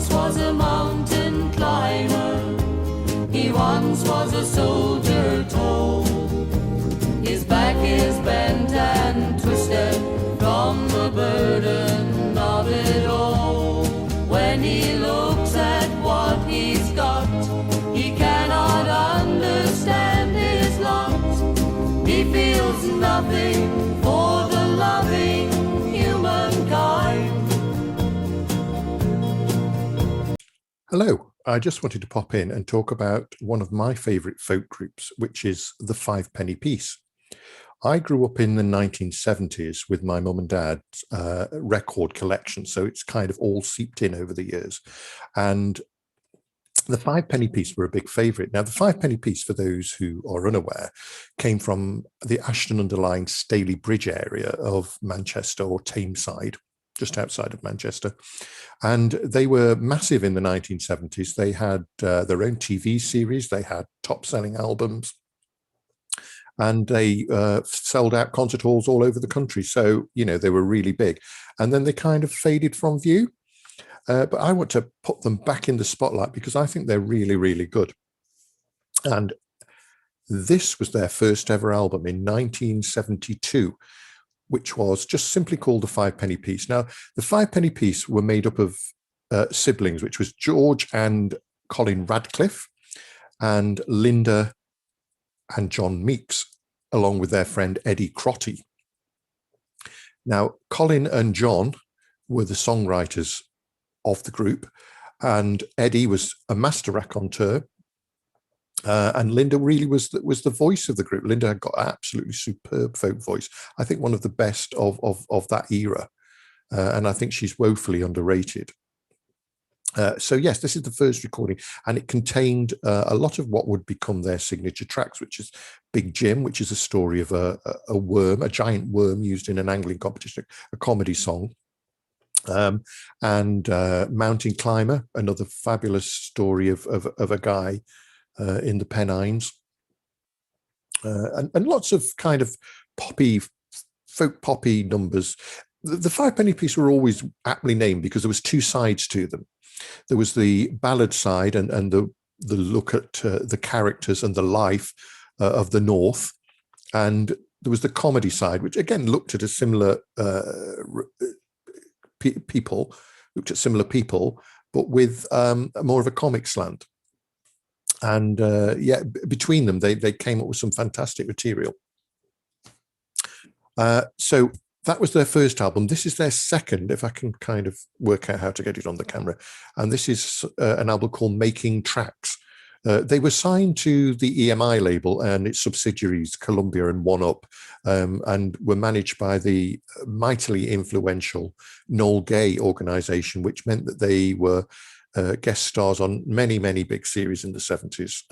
once was a mountain climber. He once was a soldier tall. His back is bent and twisted from the burden of it all. When he looks at what he's got, he cannot understand his lot. He feels nothing for the loving humankind. Hello, I just wanted to pop in and talk about one of my favourite folk groups, which is the Fivepenny Piece. I grew up in the 1970s with my mum and dad's record collection, so it's kind of all seeped in over the years. And the Fivepenny Piece were a big favourite. Now, the Fivepenny Piece, for those who are unaware, came from the Ashton-under-Lyne Staley Bridge area of Manchester, or Tameside, just outside of Manchester. And they were massive in the 1970s. They had their own TV series, they had top-selling albums, and they sold out concert halls all over the country. So, you know, they were really big. And then they kind of faded from view. But I want to put them back in the spotlight because I think they're really, really good. And this was their first ever album in 1972, which was just simply called the Fivepenny Piece. Now, the Fivepenny Piece were made up of siblings, which was George and Colin Radcliffe, and Linda and John Meeks, along with their friend Eddie Crotty. Now, Colin and John were the songwriters of the group, and Eddie was a master raconteur, and Linda really was the voice of the group. Linda had got absolutely superb folk voice. I think one of the best of that era, and I think she's woefully underrated. So yes, this is the first recording, and it contained a lot of what would become their signature tracks, which is Big Jim, which is a story of a worm, a giant worm used in an angling competition, a comedy song. And Mountain Climber, another fabulous story of a guy in the Pennines, and lots of kind of folk poppy numbers. The Fivepenny Piece were always aptly named because there was two sides to them. There was the ballad side and the look at the characters and the life of the North, and there was the comedy side, which again looked at a similar people, but with more of a comic slant. And yeah, between them, they came up with some fantastic material. So that was their first album. This is their second, if I can kind of work out how to get it on the camera. And this is an album called Making Tracks. They were signed to the EMI label and its subsidiaries, Columbia and One Up, and were managed by the mightily influential Noel Gay organisation, which meant that they were guest stars on many, many big series in the 70s.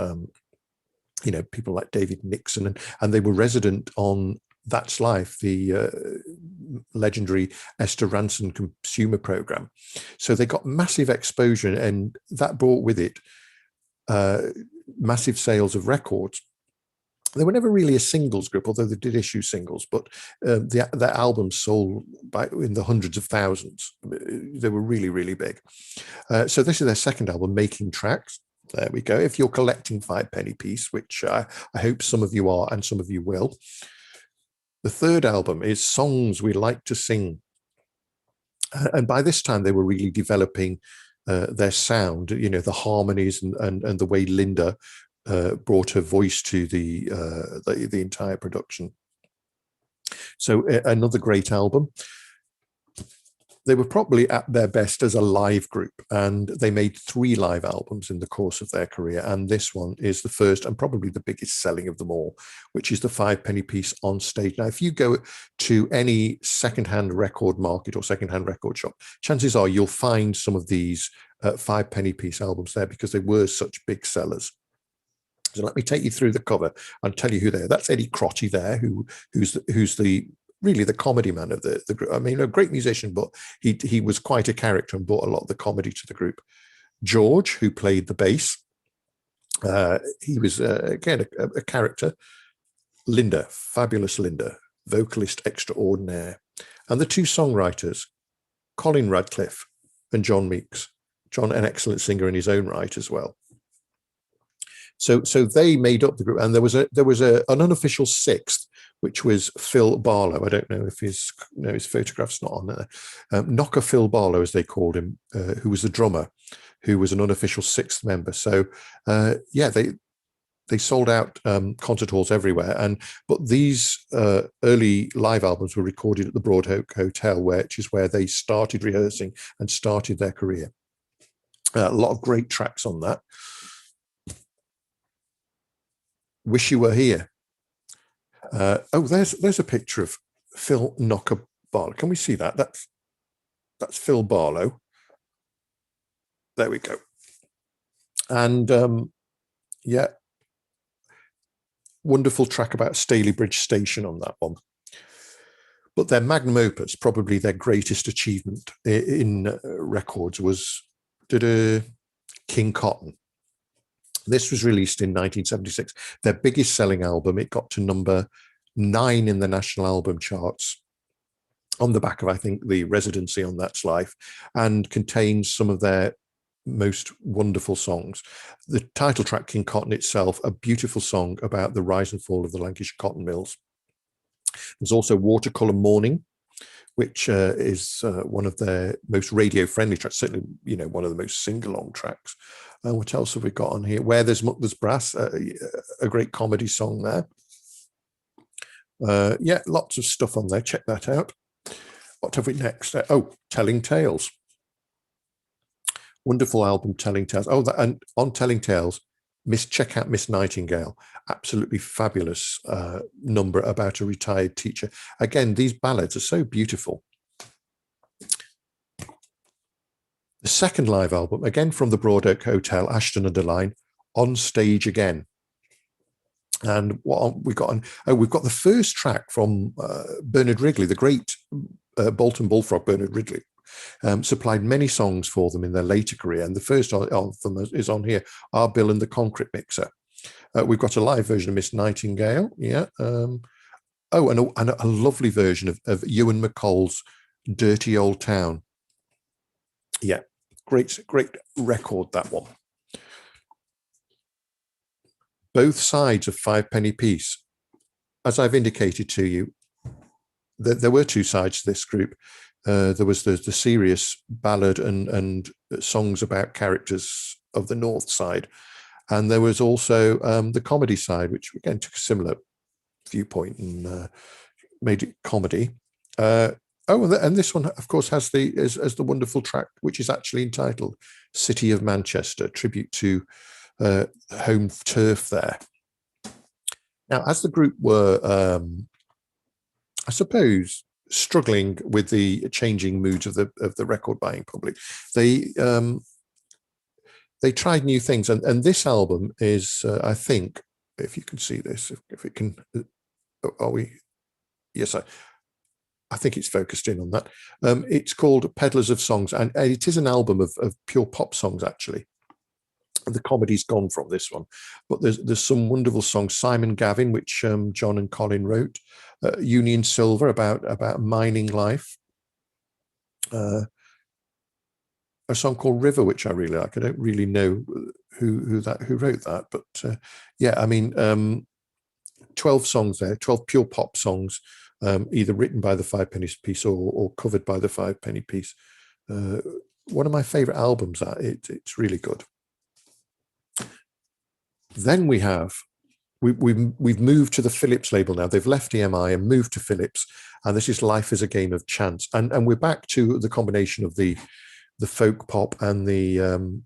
You know, people like David Nixon, and they were resident on That's Life, the legendary Esther Ranson consumer program. So they got massive exposure, and that brought with it massive sales of records. They were never really a singles group, although they did issue singles, but their albums sold in the hundreds of thousands. They were really, really big. So this is their second album, Making Tracks. There we go. If you're collecting Fivepenny Piece, which I hope some of you are and some of you will. The third album is Songs We Like to Sing. And by this time, they were really developing their sound, you know, the harmonies and the way Linda brought her voice to the entire production. So another great album. They were probably at their best as a live group, and they made 3 live albums in the course of their career. And this one is the first and probably the biggest selling of them all, which is the Fivepenny Piece on stage. Now, if you go to any secondhand record market or secondhand record shop, chances are you'll find some of these Fivepenny Piece albums there because they were such big sellers. So let me take you through the cover and tell you who they are. That's Eddie Crotty there, who's really the comedy man of the group. I mean, a great musician, but he was quite a character and brought a lot of the comedy to the group. George, who played the bass, he was again a character. Linda, fabulous Linda, vocalist extraordinaire, and the 2 songwriters, Colin Radcliffe and John Meeks. John, an excellent singer in his own right as well. So they made up the group, and there was an unofficial sixth, which was Phil Barlow. I don't know if his photograph's not on there. Knocker Phil Barlow, as they called him, who was the drummer, who was an unofficial sixth member. So yeah, they sold out concert halls everywhere. But these early live albums were recorded at the Broad Oak Hotel, which is where they started rehearsing and started their career. A lot of great tracks on that. Wish You Were Here. Oh, there's a picture of Phil Knocker Barlow. Can we see that? That's Phil Barlow. There we go. And yeah, wonderful track about Staley Bridge Station on that one. But their magnum opus, probably their greatest achievement in records, was King Cotton. This was released in 1976, their biggest selling album. It got to number 9 in the national album charts on the back of, I think, the residency on That's Life, and contains some of their most wonderful songs. The title track, King Cotton itself, a beautiful song about the rise and fall of the Lancashire cotton mills. There's also Watercolour Morning, which is one of their most radio-friendly tracks, certainly, one of the most sing-along tracks. What else have we got on here? Where There's Muck There's Brass, a great comedy song there. Yeah, lots of stuff on there. Check that out. What have we next? Oh, Telling Tales. Wonderful album, Telling Tales. Oh, and on Telling Tales, check out Miss Nightingale. Absolutely fabulous number about a retired teacher. Again, these ballads are so beautiful. The second live album, again from the Broad Oak Hotel, Ashton-under-Lyne, On Stage Again. And what we got on? Oh, we've got the first track from Bernard Wrigley, the great Bolton Bullfrog Bernard Wrigley. Supplied many songs for them in their later career, and the first of them is on here, Our Bill and the Concrete Mixer. We've got a live version of Miss Nightingale, yeah. Oh, and a lovely version of Ewan McCall's Dirty Old Town. Yeah, great record, that one. Both sides of Fivepenny Piece. As I've indicated to you, there were two sides to this group. There was the serious ballad and songs about characters of the North side. And there was also the comedy side, which again took a similar viewpoint and made it comedy. And this one, of course, has the wonderful track, which is actually entitled City of Manchester, tribute to home turf there. Now, as the group were, I suppose, struggling with the changing moods of the record buying public, they tried new things, and this album is, I think, if you can see this, if it can, are we? Yes, I think it's focused in on that. It's called Peddlers of Songs, and it is an album of pure pop songs, actually. The comedy's gone from this one, but there's some wonderful songs. Simon Gavin, which John and Colin wrote. Union Silver, about mining life. A song called River, which I really like. I don't really know who wrote that, but yeah, I mean, 12 songs there, 12 pure pop songs, either written by the Fivepenny Piece or covered by the Fivepenny Piece. One of my favorite albums. It's really good. Then we've moved to the Philips label now. They've left EMI and moved to Philips, and this is Life is a Game of Chance. And we're back to the combination of the folk pop and the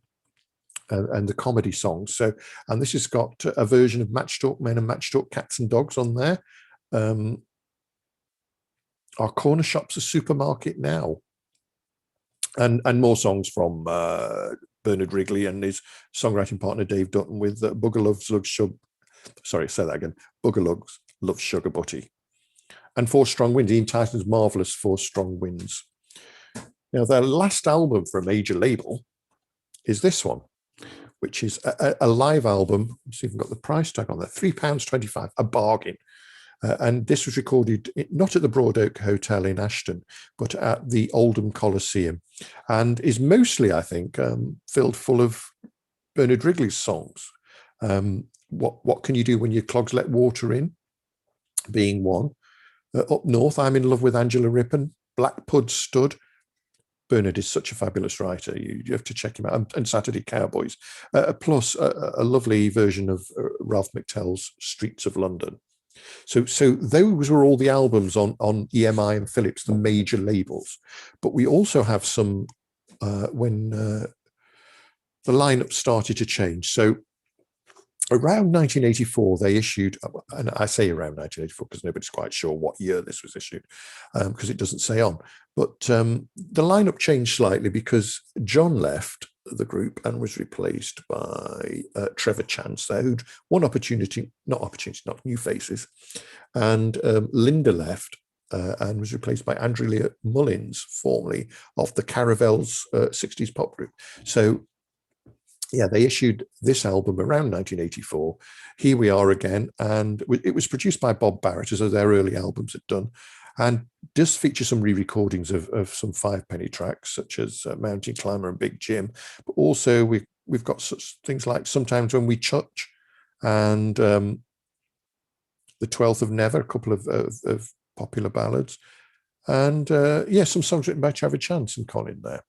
comedy songs. So, and this has got a version of Matchtalk Men and Matchtalk Cats and Dogs on there. Our Corner Shop's a Supermarket Now, and more songs from Bernard Wrigley and his songwriting partner Dave Dutton with Booger Loves Sugar Butty, and Four Strong Winds. Ian Tyson's marvelous Four Strong Winds. Now, their last album for a major label is this one, which is a live album. Let's see if we've got the price tag on there. £3.25, a bargain. And this was recorded not at the Broad Oak Hotel in Ashton, but at the Oldham Coliseum, and is mostly, I think, filled full of Bernard Wrigley's songs. What can you do when your clogs let water in? Being one. Up north, I'm in love with Angela Rippon. Black Pud Stud. Bernard is such a fabulous writer. You have to check him out. And Saturday Cowboys. Plus a lovely version of Ralph McTell's Streets of London. So those were all the albums on EMI and Philips, the major labels. But we also have some when the lineup started to change. So around 1984, they issued, and I say around 1984 because nobody's quite sure what year this was issued, because it doesn't say on. But the lineup changed slightly because John left the group and was replaced by Trevor Chance there, who'd not new faces. And Linda left and was replaced by Andrea Mullins, formerly of the Caravels 60s pop group. So yeah, they issued this album around 1984. Here we are again, and it was produced by Bob Barrett, as their early albums had done, and does feature some re-recordings of some Fivepenny tracks, such as Mountain Climber and Big Jim. But also we've got such things like Sometimes When We Touch and The 12th of Never, a couple of popular ballads, and some songs written by Trevor Chance and Colin there.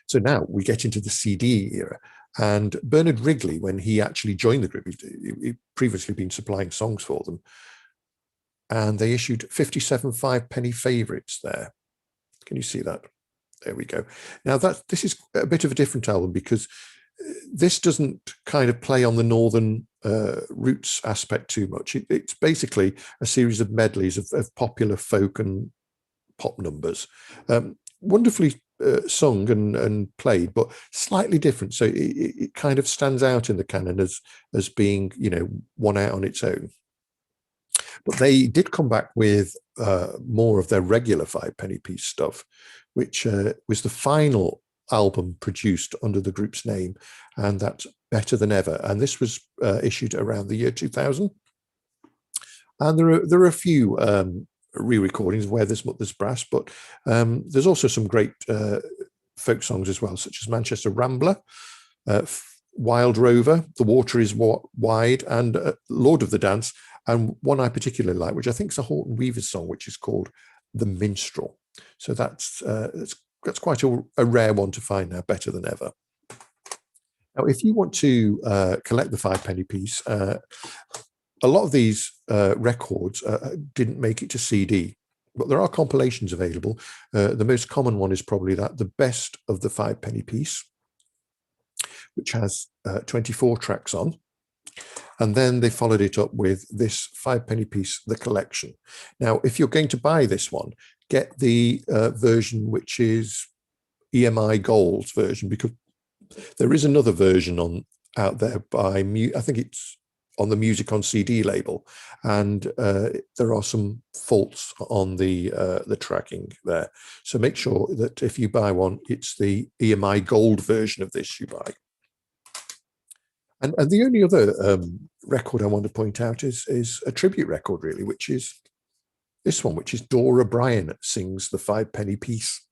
So now we get into the CD era, and Bernard Wrigley, when he actually joined the group, he'd previously been supplying songs for them, and they issued 57 5-penny favourites there. Can you see that? There we go. Now this is a bit of a different album because this doesn't kind of play on the northern roots aspect too much. It's basically a series of medleys of popular folk and pop numbers. Wonderfully sung and played, but slightly different. So it kind of stands out in the canon as being, one out on its own. But they did come back with more of their regular 5-penny piece stuff, which was the final album produced under the group's name, and that's Better Than Ever. And this was issued around the year 2000. And there are a few re-recordings of Where There's Mother's Brass, but there's also some great folk songs as well, such as Manchester Rambler, Wild Rover, The Water Is Wide, and Lord of the Dance, and one I particularly like, which I think is a Horton Weaver's song, which is called The Minstrel. So that's quite a rare one to find now, Better Than Ever. Now, if you want to collect the 5-penny piece, a lot of these records didn't make it to CD, but there are compilations available. The most common one is probably the best of the 5-penny piece, which has 24 tracks on. And then they followed it up with this 5-penny piece, The Collection. Now, if you're going to buy this one, get the version which is EMI Gold's version, because there is another version out there by, I think it's on the Music on CD label, and there are some faults on the tracking there. So make sure that if you buy one, it's the EMI Gold version of this you buy. And the only other record I want to point out is a tribute record, really, which is this one, which is Dora Bryan sings the 5-penny piece.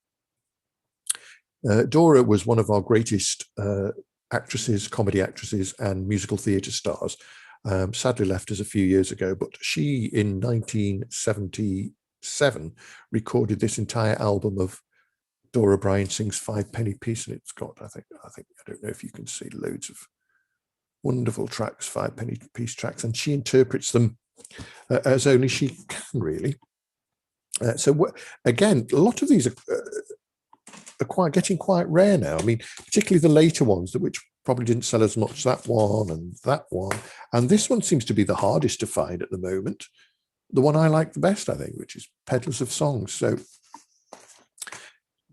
Dora was one of our greatest actresses, comedy actresses, and musical theatre stars. Sadly left us a few years ago, but she in 1977 recorded this entire album of Dora Bryan Sings 5-penny piece, and it's got, I don't know if you can see, loads of wonderful tracks, 5-penny piece tracks, and she interprets them as only she can, really. So again, a lot of these are getting quite rare now. I mean, particularly the later ones, which probably didn't sell as much, that one and that one. And this one seems to be the hardest to find at the moment. The one I like the best, I think, which is Peddlers of Songs. So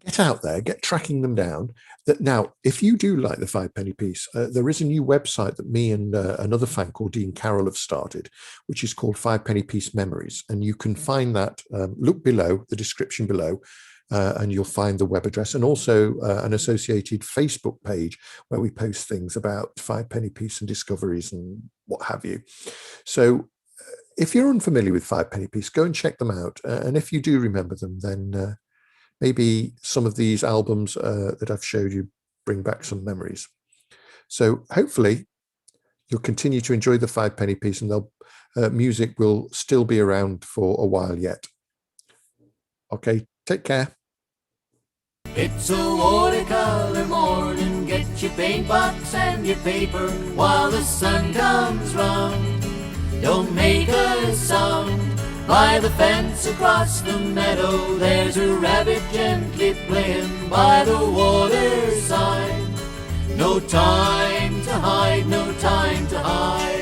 get out there, get tracking them down. Now, if you do like the 5-penny piece, there is a new website that me and another fan called Dean Carroll have started, which is called 5-penny Piece Memories. And you can find that, look below, the description below, and you'll find the web address, and also an associated Facebook page where we post things about 5-penny piece and discoveries and what have you. So if you're unfamiliar with Fivepenny Piece, go and check them out. And if you do remember them, then maybe some of these albums that I've showed you bring back some memories. So hopefully you'll continue to enjoy the Fivepenny Piece, and music will still be around for a while yet. Okay, take care. It's a watercolor morning, get your paint box and your paper while the sun comes round. Don't make a sound. By the fence across the meadow, there's a rabbit gently playing by the waterside. No time to hide, no time to hide.